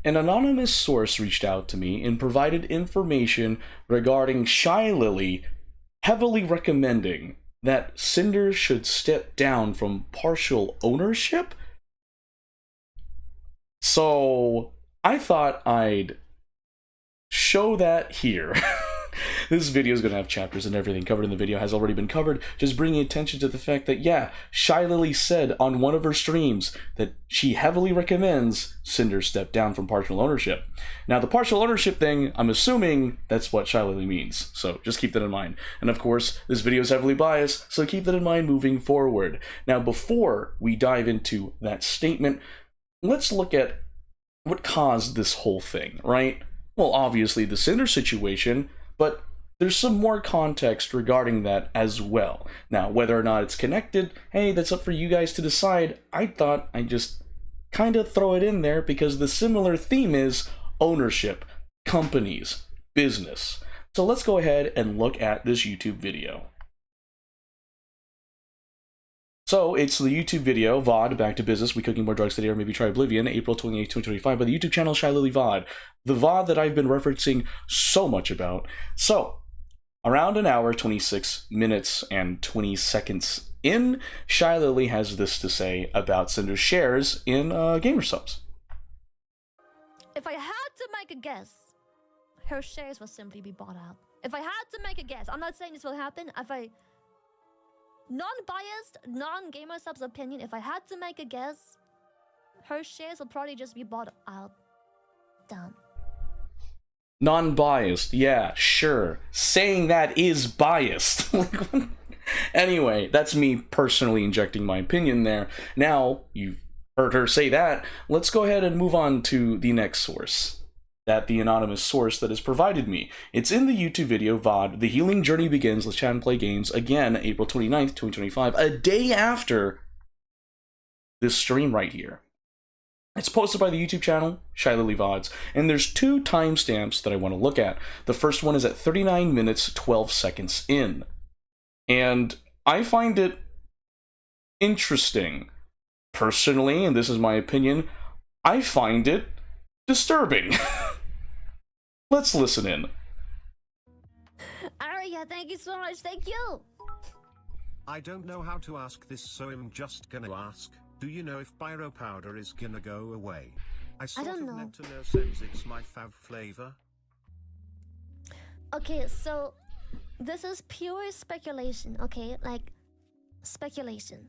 An anonymous source reached out to me and provided information regarding Shylily heavily recommending that Sinder should step down from partial ownership. So I thought I'd show that here. This video is going to have chapters and everything covered in the video has already been covered, just bringing attention to the fact that, yeah, Shylily said on one of her streams that she heavily recommends Sinder step down from partial ownership. Now, the partial ownership thing, I'm assuming that's what Shylily means, so just keep that in mind. And of course, this video is heavily biased, so keep that in mind moving forward. Now, before we dive into that statement, let's look at what caused this whole thing, right? Well, obviously the Sinder situation, but there's some more context regarding that as well. Now, whether or not it's connected, hey, that's up for you guys to decide. I thought I'd just kind of throw it in there because the similar theme is ownership, companies, business. So let's go ahead and look at this YouTube video. So it's the YouTube video, VOD, Back to Business, We Cooking More Drugs Today or Maybe Try Oblivion, April 28, 2025, by the YouTube channel Shylily VOD. The VOD that I've been referencing so much about. So, around an hour, 26 minutes, and 20 seconds in, Shylily has this to say about Sinder's shares in gamer subs. If I had to make a guess, her shares will simply be bought out. If I had to make a guess, I'm not saying this will happen. If I... Non-biased, non-gamer subs opinion, if I had to make a guess, her shares will probably just be bought out. Done. Non-biased, yeah, sure. Saying that is biased. Anyway, that's me personally injecting my opinion there. Now, you've heard her say that, let's go ahead and move on to the next source. That the anonymous source that has provided me. It's in the YouTube video, VOD, The Healing Journey Begins, Let's Chat and Play Games, again, April 29th, 2025, a day after this stream right here. It's posted by the YouTube channel, Shylily VODs, and there's two timestamps that I want to look at. The first one is at 39 minutes, 12 seconds in. And I find it interesting. Personally, and this is my opinion, I find it disturbing. Let's listen in. Aria, thank you so much. Thank you. I don't know how to ask this, so I'm just gonna ask. Do you know if Pyro Powder is gonna go away? I don't know. Meant to know since it's my fav flavor. Okay, so this is pure speculation, okay? Like, speculation.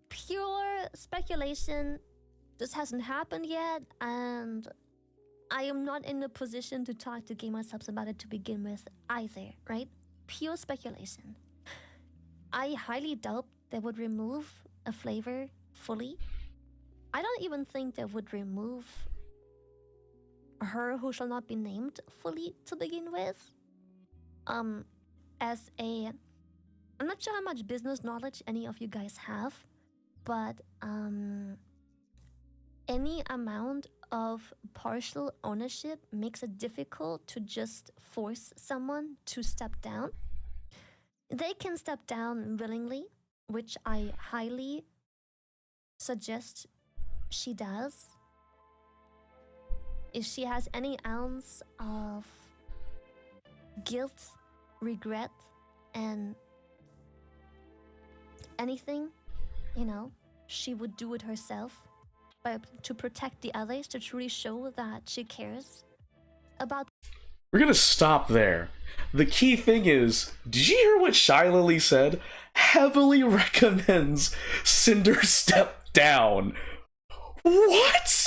Pure speculation. This hasn't happened yet, and I am not in a position to talk to gamer subs about it to begin with either, right? Pure speculation. I highly doubt they would remove a flavor fully. I don't even think they would remove her who shall not be named fully to begin with. As a... I'm not sure how much business knowledge any of you guys have, but, any amount of partial ownership makes it difficult to just force someone to step down. They can step down willingly, which I highly suggest she does. If she has any ounce of guilt, regret, and anything, you know, she would do it herself. To protect the others, to truly show that she cares about. We're gonna stop there. The key thing is, did you hear what Shylily said? Heavily recommends Sinder step down. What?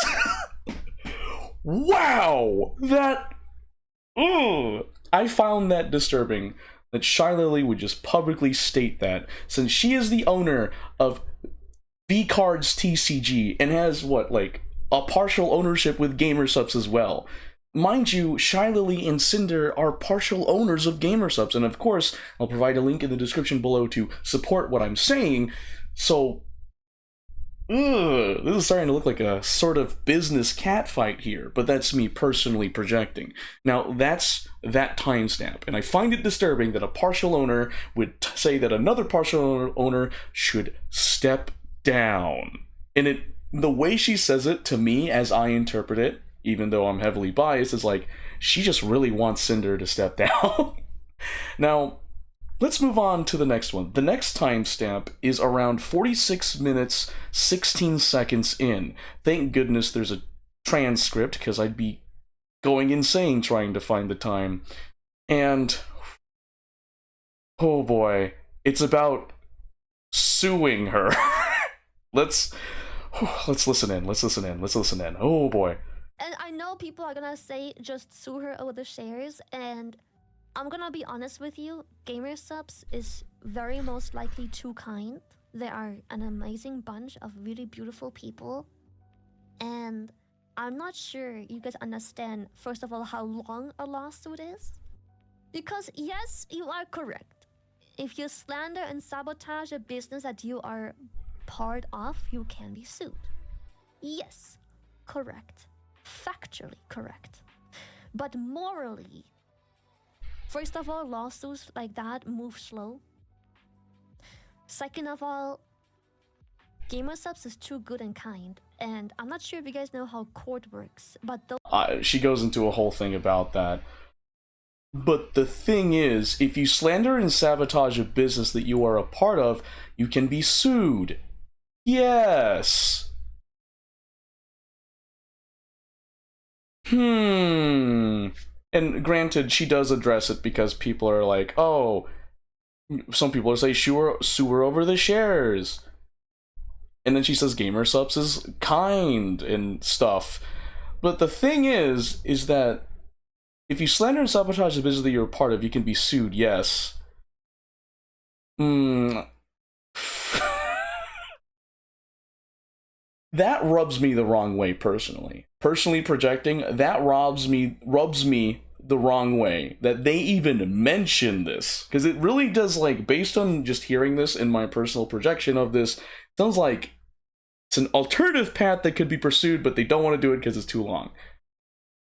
Wow! That... I found that disturbing, that Shylily would just publicly state that, since she is the owner of V-Cards TCG and has, what, like, a partial ownership with GamerSupps as well. Mind you, Shylily and Sinder are partial owners of GamerSupps, and of course, I'll provide a link in the description below to support what I'm saying, so... this is starting to look like a sort of business catfight here, but that's me personally projecting. Now, that's that timestamp, and I find it disturbing that a partial owner would say that another partial owner should step down. And the way she says it, to me, as I interpret it, even though I'm heavily biased, is like, she just really wants Sinder to step down. Now, let's move on to the next one. The next timestamp is around 46 minutes, 16 seconds in. Thank goodness there's a transcript, because I'd be going insane trying to find the time. And, oh boy, it's about suing her. Let's listen in. Oh boy. And I know people are gonna say just sue her over the shares, and I'm gonna be honest with you, Gamer Subs is very most likely too kind. They are an amazing bunch of really beautiful people, and I'm not sure you guys understand, first of all, how long a lawsuit is. Because yes, you are correct. If you slander and sabotage a business that you are part of, you can be sued. Yes, correct. Factually correct. But morally, first of all, lawsuits like that move slow. Second of all, Gamer Subs is too good and kind, and I'm not sure if you guys know how court works, but she goes into a whole thing about that. But the thing is, if you slander and sabotage a business that you are a part of, you can be sued. Yes. And granted, she does address it because people are like, oh, some people say sue her over the shares. And then she says Gamer Subs is kind and stuff. But the thing is that if you slander and sabotage the business that you're a part of, you can be sued, yes. That rubs me the wrong way, personally. Personally projecting, that rubs me the wrong way. That they even mention this. Because it really does, like, based on just hearing this and my personal projection of this, sounds like it's an alternative path that could be pursued, but they don't want to do it because it's too long.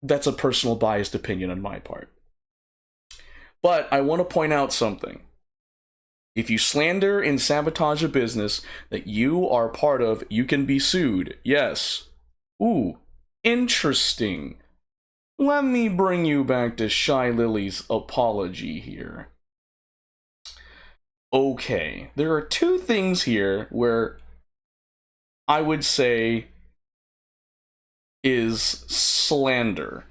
That's a personal biased opinion on my part. But I want to point out something. If you slander and sabotage a business that you are part of, you can be sued. Yes. Ooh, interesting. Let me bring you back to Shylily's apology here. Okay, there are two things here where I would say is slander.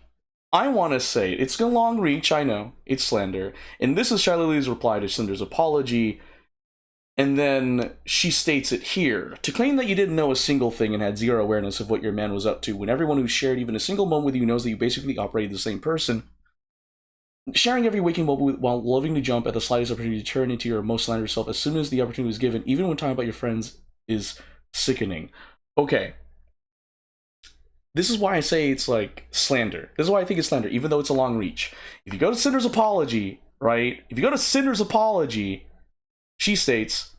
I want to say, it's a long reach, I know, it's slander. And this is Shylily's reply to Sinder's apology. And then she states it here. To claim that you didn't know a single thing and had zero awareness of what your man was up to, when everyone who shared even a single moment with you knows that you basically operated the same person. Sharing every waking moment while loving to jump at the slightest opportunity to turn into your most slanderous self as soon as the opportunity is given, even when talking about your friends, is sickening. Okay. This is why I say it's like slander. This is why I think it's slander, even though it's a long reach. If you go to Sinder's apology, right? If you go to Sinder's apology, she states,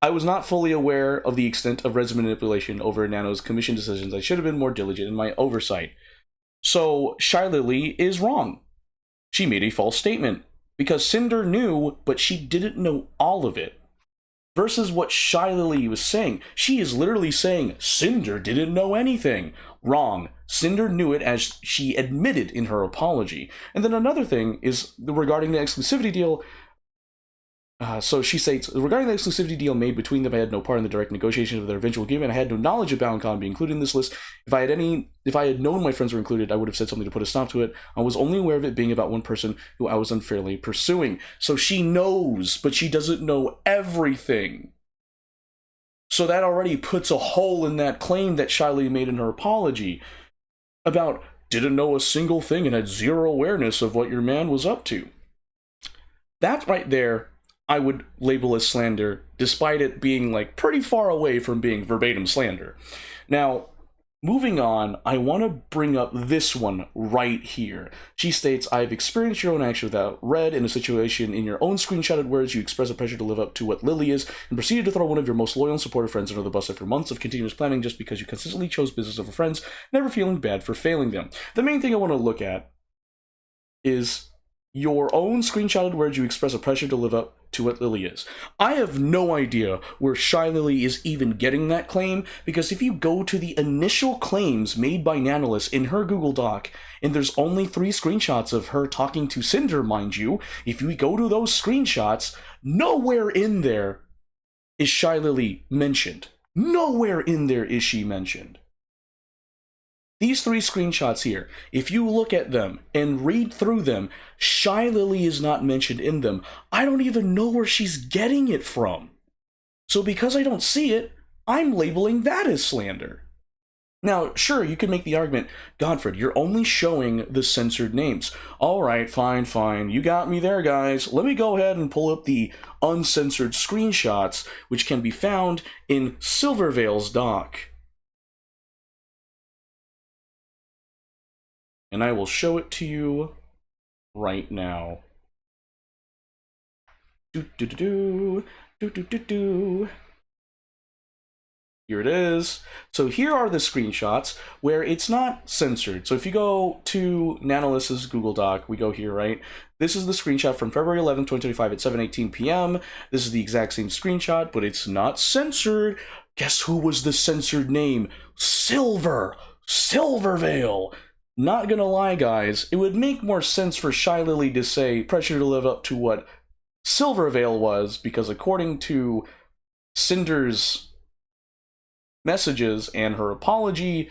I was not fully aware of the extent of resume manipulation over Nano's commission decisions. I should have been more diligent in my oversight. So Shylily is wrong. She made a false statement because Sinder knew, but she didn't know all of it. Versus what Shylily was saying. She is literally saying Sinder didn't know anything. Wrong. Sinder knew it, as she admitted in her apology. And then another thing is regarding the exclusivity deal. So she states, regarding the exclusivity deal made between them, I had no part in the direct negotiations of their eventual agreement. I had no knowledge of BoundCon being included in this list. If I had known my friends were included, I would have said something to put a stop to it. I was only aware of it being about one person who I was unfairly pursuing. So she knows, but she doesn't know everything. So that already puts a hole in that claim that Shylily made in her apology about didn't know a single thing and had zero awareness of what your man was up to. That right there, I would label as slander, despite it being like pretty far away from being verbatim slander. Now, moving on, I want to bring up this one right here. She states, I've experienced your own action without read in a situation. In your own screenshotted words, you express a pressure to live up to what Lily is, and proceeded to throw one of your most loyal and supportive friends under the bus after months of continuous planning just because you consistently chose business over friends, never feeling bad for failing them. The main thing I want to look at is your own screenshotted words you express a pressure to live up to what Lily is. I have no idea where Shylily is even getting that claim, because if you go to the initial claims made by Nanolis in her Google Doc, and there's only 3 screenshots of her talking to Sinder, mind you, if you go to those screenshots, nowhere in there is Shylily mentioned. Nowhere in there is she mentioned. These 3 screenshots here, if you look at them and read through them, Shylily is not mentioned in them. I don't even know where she's getting it from. So because I don't see it, I'm labeling that as slander. Now, sure, you could make the argument, Godfred, you're only showing the censored names. Alright, fine, you got me there, guys. Let me go ahead and pull up the uncensored screenshots, which can be found in Silvervale's doc. And I will show it to you right now. Here it is. So here are the screenshots where it's not censored. So if you go to Nanolis's Google Doc, we go here, right? This is the screenshot from February 11, 2025 at 7:18 p.m. This is the exact same screenshot, but it's not censored. Guess who was the censored name? Silvervale. Not gonna lie, guys, it would make more sense for Shylily to say pressure to live up to what Silvervale was, because according to Sinder's messages and her apology,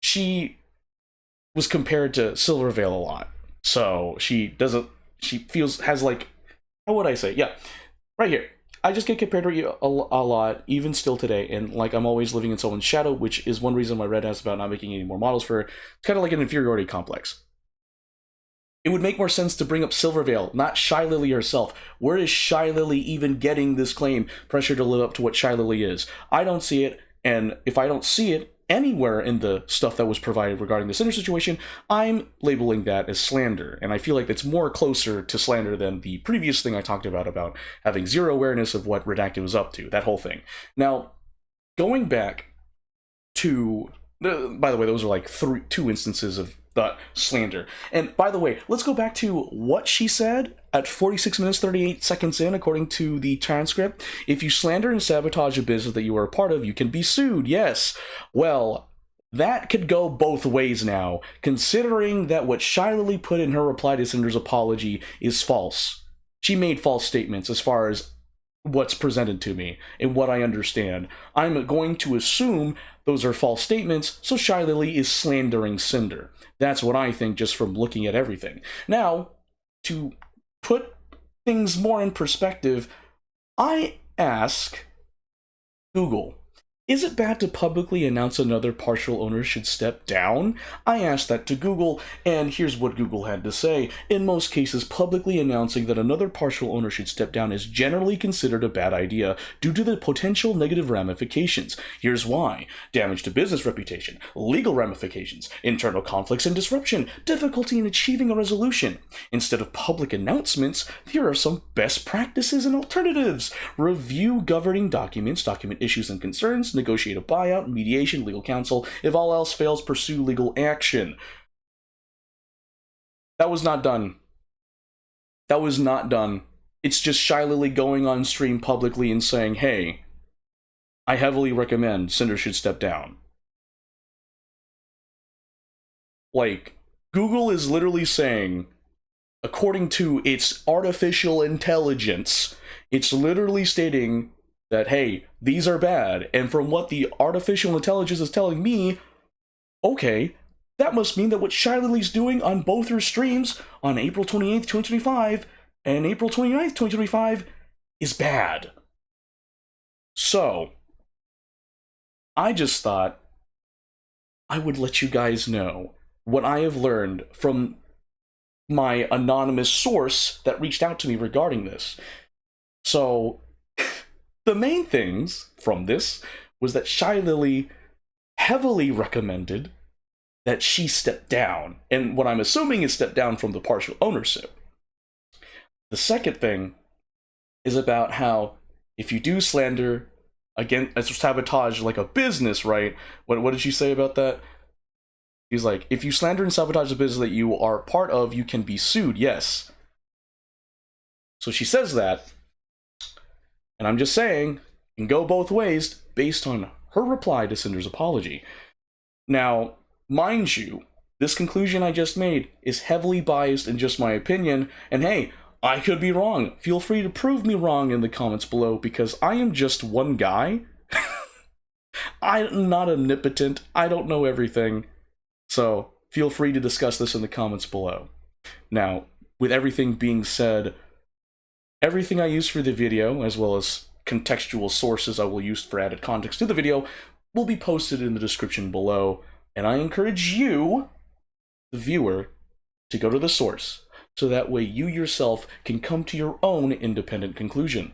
she was compared to Silvervale a lot. So she has like, how would I say? Yeah, right here. I just get compared to you a lot, even still today, and like I'm always living in someone's shadow, which is one reason why Red has about not making any more models for her. It's kind of like an inferiority complex. It would make more sense to bring up Silvervale, not Shylily herself. Where is Shylily even getting this claim, pressure to live up to what Shylily is? I don't see it, and if I don't see it anywhere in the stuff that was provided regarding the Sinder situation, I'm labeling that as slander, and I feel like it's more closer to slander than the previous thing I talked about having zero awareness of what Redacted was up to, that whole thing. Now, going back to, by the way, those are like 2 instances of the slander. And by the way, let's go back to what she said at 46 minutes 38 seconds in, according to the transcript. If you slander and sabotage a business that you are a part of, you can be sued. Yes. Well, that could go both ways now, considering that what Shylily put in her reply to Sinder's apology is false. She made false statements as far as what's presented to me and what I understand. I'm going to assume those are false statements, so Shylily is slandering Sinder. That's what I think just from looking at everything. Now, to put things more in perspective, I ask Google, is it bad to publicly announce another partial owner should step down? I asked that to Google, and here's what Google had to say. In most cases, publicly announcing that another partial owner should step down is generally considered a bad idea due to the potential negative ramifications. Here's why. Damage to business reputation, legal ramifications, internal conflicts and disruption, difficulty in achieving a resolution. Instead of public announcements, here are some best practices and alternatives. Review governing documents, document issues and concerns, negotiate a buyout, mediation, legal counsel. If all else fails, pursue legal action. That was not done. That was not done. It's just Shylily going on stream publicly and saying, hey, I heavily recommend Sinder should step down. Like, Google is literally saying, according to its artificial intelligence, it's literally stating that, hey, these are bad, and from what the artificial intelligence is telling me, okay, that must mean that what Shylily's doing on both her streams on April 28th, 2025 and April 29th, 2025 is bad. So, I just thought I would let you guys know what I have learned from my anonymous source that reached out to me regarding this. So, the main things from this was that Shylily heavily recommended that she step down, and what I'm assuming is step down from the partial ownership. The second thing is about how if you do slander, again, as sabotage like a business, right? What did she say about that? He's like, if you slander and sabotage the business that you are part of, you can be sued, yes. So she says that, and I'm just saying, it can go both ways based on her reply to Cinder's apology. Now, mind you, this conclusion I just made is heavily biased in just my opinion, and hey, I could be wrong. Feel free to prove me wrong in the comments below, because I am just one guy. I'm not omnipotent, I don't know everything, so feel free to discuss this in the comments below. Now, with everything being said, everything I use for the video, as well as contextual sources I will use for added context to the video, will be posted in the description below, and I encourage you, the viewer, to go to the source, so that way you yourself can come to your own independent conclusion.